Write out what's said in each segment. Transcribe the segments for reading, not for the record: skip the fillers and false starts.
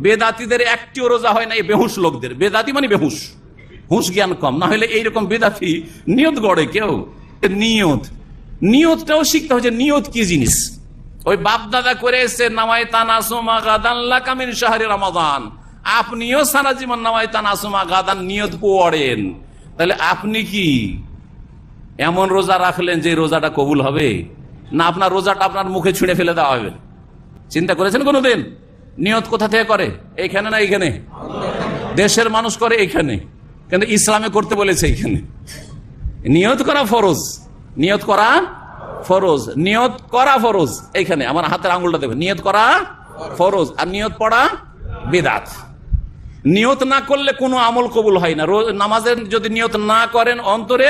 বেদাতিদের একটিও রোজা হয় না এই বেহুশ লোকদের। বেদাতি মানে বেহুশ, হুঁশ জ্ঞান কম। না হলে এইরকম বেদাতি নিয়ত গড়ে কেউ। নিয়তটাও শিখতে হচ্ছে, নিয়ত কি জিনিস। ওই বাপ দাদা করে এসছে নামায় তানাসুমা গাদান লাকা মিন শাহরি রমাদান, আপনিও সারা জীবন নামায় তানাসুমা গাদান নিয়ত পড়েন, তাহলে আপনি কি এমন রোজা রাখলেন যে রোজাটা কবুল হবে? না আপনার রোজাটা আপনার মুখে ছুঁড়ে ফেলে দেওয়া হবে? চিন্তা করেছেন কোনোদিন? নিয়ত কোথা থেকে করে? এইখানে না এইখানে? দেশের মানুষ করে এইখানে, কিন্তু ইসলামে করতে বলেছে এইখানে। নিয়ত করা ফরজ, নিয়ত করা ফরজ, নিয়ত করা ফরজ। এইখানে আমার হাতের আঙুলটা দেখবেন, নিয়ত করা ফরজ আর নিয়ত পড়া বিদআত। নিয়ত না করলে কোনো আমল কবুল হয় না। নামাজের যদি নিয়ত না করেন অন্তরে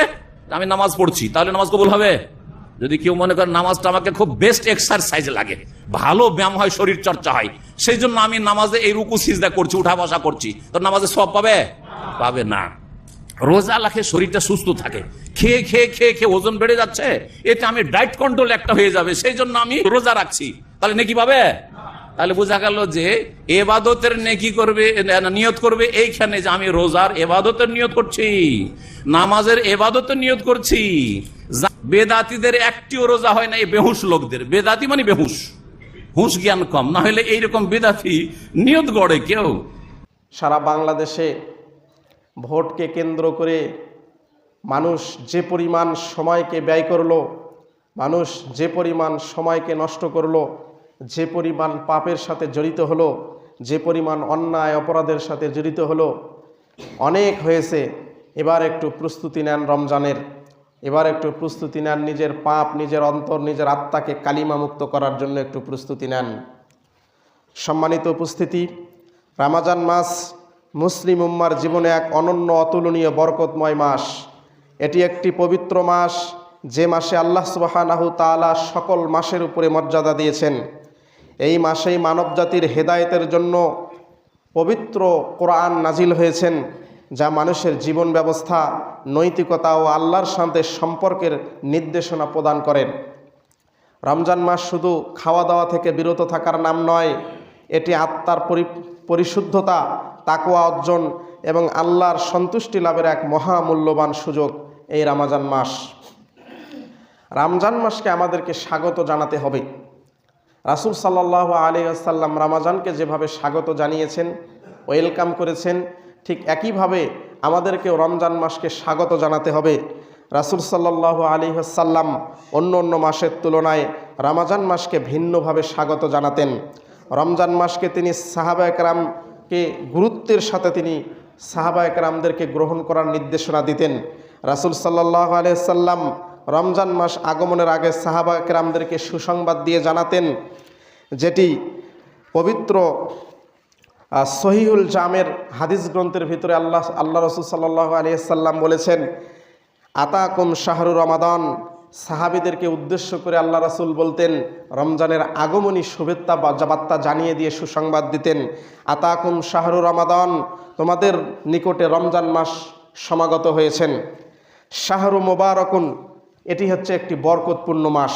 আমি নামাজ পড়ছি, তাহলে নামাজ কবুল হবে? যদি কেউ মনে করেন নামাজটা আমাকে খুব বেস্ট এক্সারসাইজ লাগে, ভালো ব্যায়াম হয়, শরীর চর্চা হয়, সেই জন্য আমি নামাজে এই রুকু সিজদা করছি, উঠা বসা করছি, তো নামাজে সওয়াব পাবে? পাবে না। রোজা রাখে শরীরটা সুস্থ থাকে, খেয়ে খেয়ে খেয়ে খেয়ে ওজন বেড়ে যাচ্ছে, এটা আমি ডায়েট কন্ট্রোল একটা হয়ে যাবে, সেই জন্য আমি রোজা রাখছি, তাহলে নেকি পাবে? তাহলে বোঝা গেল যে এবাদতের নেকি করবে, নিয়ত করবে এইখানে যে আমি রোজার এবাদতের নিয়ত করছি, নামাজের এবাদতের নিয়ত করছি। বেদাতিদের একটিও রোজা হয় না এই বেহুশ লোকদের। বেদাতি মানে বেহুশ, হুঁশ জ্ঞান কম। না হলে এইরকম বেদাতি নিয়ত গড়ে কেউ। সারা বাংলাদেশে ভোটকে কেন্দ্র করে মানুষ যে পরিমাণ সময়কে ব্যয় করলো, মানুষ যে পরিমাণ সময়কে নষ্ট করলো, যে পরিমাণ পাপের সাথে জড়িত হলো, যে পরিমাণ অন্যায় অপরাধের সাথে জড়িত হলো, অনেক হয়েছে। এবার একটু প্রস্তুতি নেন রমজানের, এবার একটু প্রস্তুতি নেন নিজের পাপ, নিজের অন্তর, নিজের আত্মাকে কালিমা মুক্ত করার জন্য একটু প্রস্তুতি নেন। সম্মানিত উপস্থিতি, রমজান মাস মুসলিম উম্মার জীবনে এক অনন্য অতুলনীয় বরকতময় মাস। এটি একটি পবিত্র মাস, যে মাসে আল্লাহ সুবহানাহু তাআলা সকল মাসের উপরে মর্যাদা দিয়েছেন। এই মাসেই মানবজাতির হেদায়েতের জন্য পবিত্র কোরআন নাজিল হয়েছেন, যা মানুষের জীবন ব্যবস্থা, নৈতিকতা ও আল্লাহর সাথে সম্পর্কের নির্দেশনা প্রদান করেন। রমজান মাস শুধু খাওয়া দাওয়া থেকে বিরত থাকার নাম নয়, এটি আত্মার পরিশুদ্ধতা, তাকওয়া অর্জন এবং আল্লাহর সন্তুষ্টি লাভের এক মহামূল্যবান সুযোগ। এই রমজান মাস, রমজান মাসকে আমাদেরকে স্বাগত জানাতে হবে। রাসূল সাল্লাল্লাহু আলাইহি ওয়াসাল্লাম রমজানকে যেভাবে স্বাগত জানিয়েছেন, ওয়েলকাম করেছেন, ঠিক একইভাবে আমাদেরকেও রমজান মাসকে স্বাগত জানাতে হবে। রাসূল সাল্লাল্লাহু আলাইহি ওয়াসাল্লাম অন্য অন্য মাসের তুলনায় রমজান মাসকে ভিন্নভাবে স্বাগত জানাতেন। রমজান মাসকে তিনি সাহাবায়ে কেরামকে গুরুত্বের সাথে তিনি সাহাবায়ে কেরামদেরকে গ্রহণ করার নির্দেশনা দিতেন। রাসূল সাল্লাল্লাহু আলাইহি ওয়াসাল্লাম রমজান মাস আগমনের আগে সাহাবায়ে কেরামদেরকে সুসংবাদ দিয়ে জানাতেন, যেটি পবিত্র সহিহুল জামের হাদিস গ্রন্থের ভিতরে আল্লাহ রাসূল সাল্লাল্লাহু আলাইহি ওয়াসাল্লাম বলেছেন, আতাকুম শাহরু রমাদান। সাহাবীদেরকে উদ্দেশ্য করে আল্লাহ রাসূল বলতেন, রমজানের আগমনী শুভেচ্ছা বার্তা জানিয়ে দিয়ে সুসংবাদ দিতেন, আতাকুম শাহরু রমাদান, তোমাদের নিকটে রমজান মাস সমাগত হয়েছেন। শাহরু মুবারাকুন, এটি হচ্ছে একটি বরকতপূর্ণ মাস।